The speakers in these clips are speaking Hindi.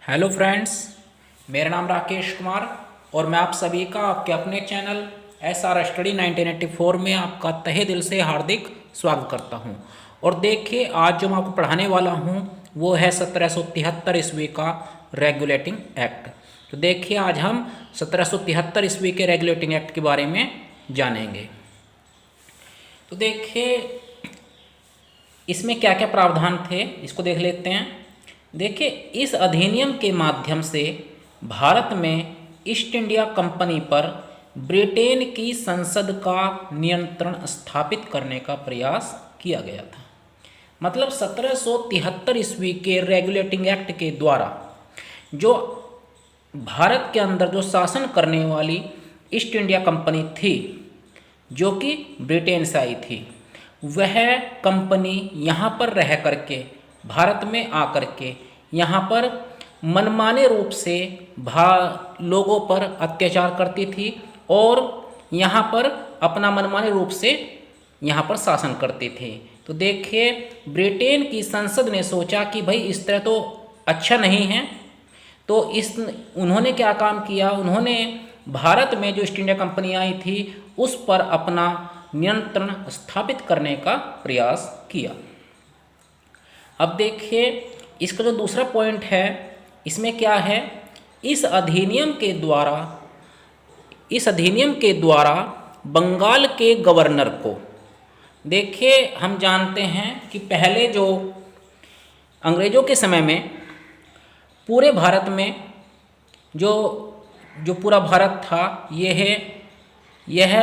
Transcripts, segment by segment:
हेलो फ्रेंड्स, मेरा नाम राकेश कुमार और मैं आप सभी का आपके अपने चैनल SR स्टडी 1984 में आपका तहे दिल से हार्दिक स्वागत करता हूं। और देखिए, आज जो मैं आपको पढ़ाने वाला हूं वो है 1773 ईस्वी का रेगुलेटिंग एक्ट। तो देखिए, आज हम 1773 ईस्वी के रेगुलेटिंग एक्ट के बारे में जानेंगे। तो देखिए, इसमें क्या क्या प्रावधान थे इसको देख लेते हैं। देखिए, इस अधिनियम के माध्यम से भारत में ईस्ट इंडिया कंपनी पर ब्रिटेन की संसद का नियंत्रण स्थापित करने का प्रयास किया गया था। मतलब 1773 ईस्वी के रेगुलेटिंग एक्ट के द्वारा जो भारत के अंदर जो शासन करने वाली ईस्ट इंडिया कंपनी थी, जो कि ब्रिटेन से आई थी, वह कंपनी यहाँ पर रह करके, भारत में आकर के यहाँ पर मनमाने रूप से लोगों पर अत्याचार करती थी और यहाँ पर अपना मनमाने रूप से यहाँ पर शासन करती थी। तो देखिए, ब्रिटेन की संसद ने सोचा कि भाई इस तरह तो अच्छा नहीं है, तो उन्होंने क्या काम किया, उन्होंने भारत में जो ईस्ट इंडिया कंपनी आई थी उस पर अपना नियंत्रण स्थापित करने का प्रयास किया। अब देखिए, इसका जो दूसरा पॉइंट है, इसमें क्या है, इस अधिनियम के द्वारा बंगाल के गवर्नर को, देखिए हम जानते हैं कि पहले जो अंग्रेज़ों के समय में पूरे भारत में जो पूरा भारत था यह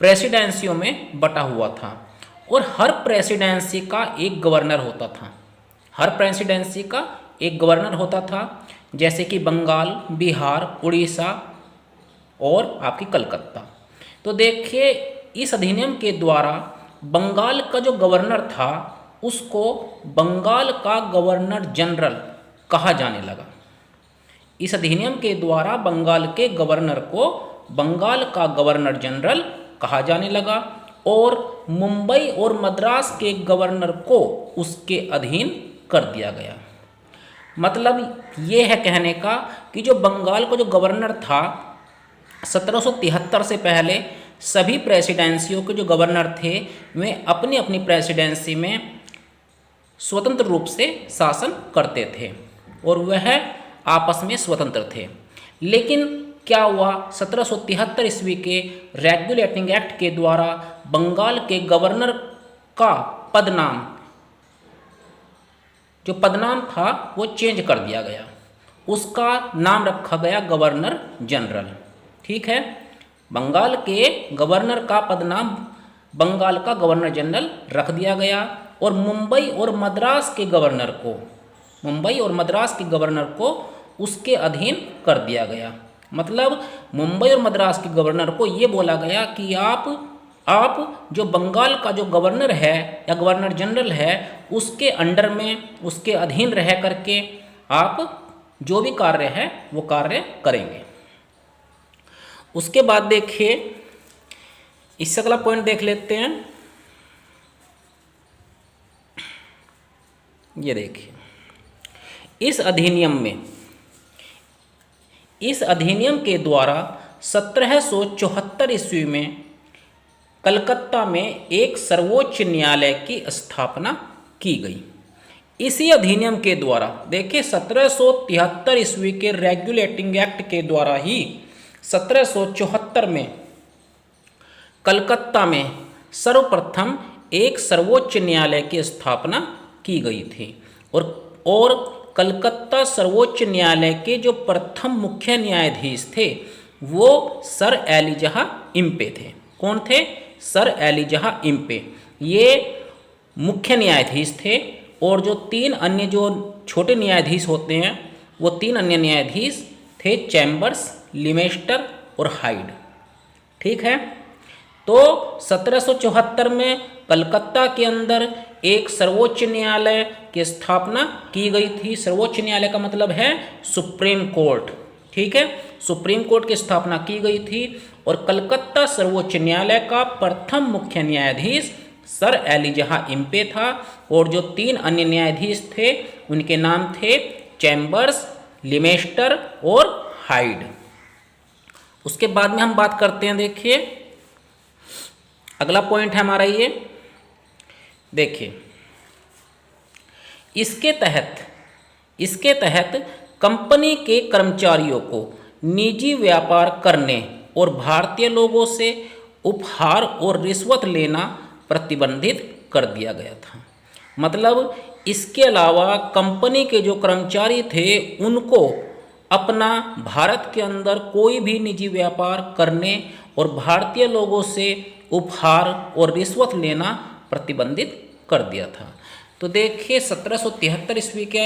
प्रेसिडेंसियों में बटा हुआ था और हर प्रेसिडेंसी का एक गवर्नर होता था। हर प्रेसिडेंसी का एक गवर्नर होता था, जैसे कि बंगाल, बिहार, उड़ीसा और आपकी कलकत्ता। तो देखिए, इस अधिनियम के द्वारा बंगाल का जो गवर्नर था उसको बंगाल का गवर्नर जनरल कहा जाने लगा। इस अधिनियम के द्वारा बंगाल के गवर्नर को बंगाल का गवर्नर जनरल कहा जाने लगा और मुंबई और मद्रास के गवर्नर को उसके अधीन कर दिया गया। मतलब ये है कहने का कि जो बंगाल का जो गवर्नर था 1773 से पहले सभी प्रेसिडेंसियों के जो गवर्नर थे वे अपनी अपनी प्रेसिडेंसी में स्वतंत्र रूप से शासन करते थे और वह आपस में स्वतंत्र थे। लेकिन क्या हुआ, 1773 ईस्वी के रेगुलेटिंग एक्ट के द्वारा बंगाल के गवर्नर का जो पदनाम था वो चेंज कर दिया गया। उसका नाम रखा गया गवर्नर जनरल। ठीक है, बंगाल के गवर्नर का पदनाम बंगाल का गवर्नर जनरल रख दिया गया और मुंबई और मद्रास के गवर्नर को उसके अधीन कर दिया गया। मतलब मुंबई और मद्रास के गवर्नर को ये बोला गया कि आप जो बंगाल का जो गवर्नर है या गवर्नर जनरल है उसके अंडर में, उसके अधीन रह करके आप जो भी कार्य है वो कार्य करेंगे। उसके बाद देखिए, इससे अगला पॉइंट देख लेते हैं। ये देखिए, इस अधिनियम के द्वारा 1774 ईस्वी में कलकत्ता में एक सर्वोच्च न्यायालय की स्थापना की गई। इसी अधिनियम के द्वारा देखिए, 1773 ईस्वी के रेगुलेटिंग एक्ट के द्वारा ही 1774 में कलकत्ता में सर्वप्रथम एक सर्वोच्च न्यायालय की स्थापना की गई थी और कलकत्ता सर्वोच्च न्यायालय के जो प्रथम मुख्य न्यायाधीश थे वो सर एलिजा इम्पे थे। कौन थे? Sir Elijah Impey. ये मुख्य न्यायाधीश थे और जो तीन अन्य जो छोटे न्यायाधीश होते हैं वो तीन अन्य न्यायाधीश थे, चैम्बर्स, लिमेस्टर और हाइड। ठीक है, तो 1774 में कलकत्ता के अंदर एक सर्वोच्च न्यायालय की स्थापना की गई थी। सर्वोच्च न्यायालय का मतलब है सुप्रीम कोर्ट। ठीक है, सुप्रीम कोर्ट की स्थापना की गई थी और कलकत्ता सर्वोच्च न्यायालय का प्रथम मुख्य न्यायाधीश सर एलिजा इम्पे था और जो तीन अन्य न्यायाधीश थे उनके नाम थे चैम्बर्स, लिमेस्टर और हाइड। उसके बाद में हम बात करते हैं, देखिए अगला पॉइंट है हमारा ये, देखिए इसके तहत कंपनी के कर्मचारियों को निजी व्यापार करने और भारतीय लोगों से उपहार और रिश्वत लेना प्रतिबंधित कर दिया गया था। मतलब इसके अलावा कंपनी के जो कर्मचारी थे उनको अपना भारत के अंदर कोई भी निजी व्यापार करने और भारतीय लोगों से उपहार और रिश्वत लेना प्रतिबंधित कर दिया था। तो देखिए 1773 ईस्वी के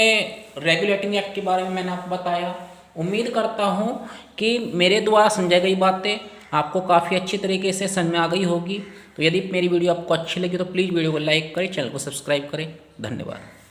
रेगुलेटिंग एक्ट के बारे में मैंने आपको बताया। उम्मीद करता हूँ कि मेरे द्वारा समझाई गई बातें आपको काफ़ी अच्छी तरीके से समझ में आ गई होगी। तो यदि मेरी वीडियो आपको अच्छी लगी तो प्लीज़ वीडियो को लाइक करें, चैनल को सब्सक्राइब करें। धन्यवाद।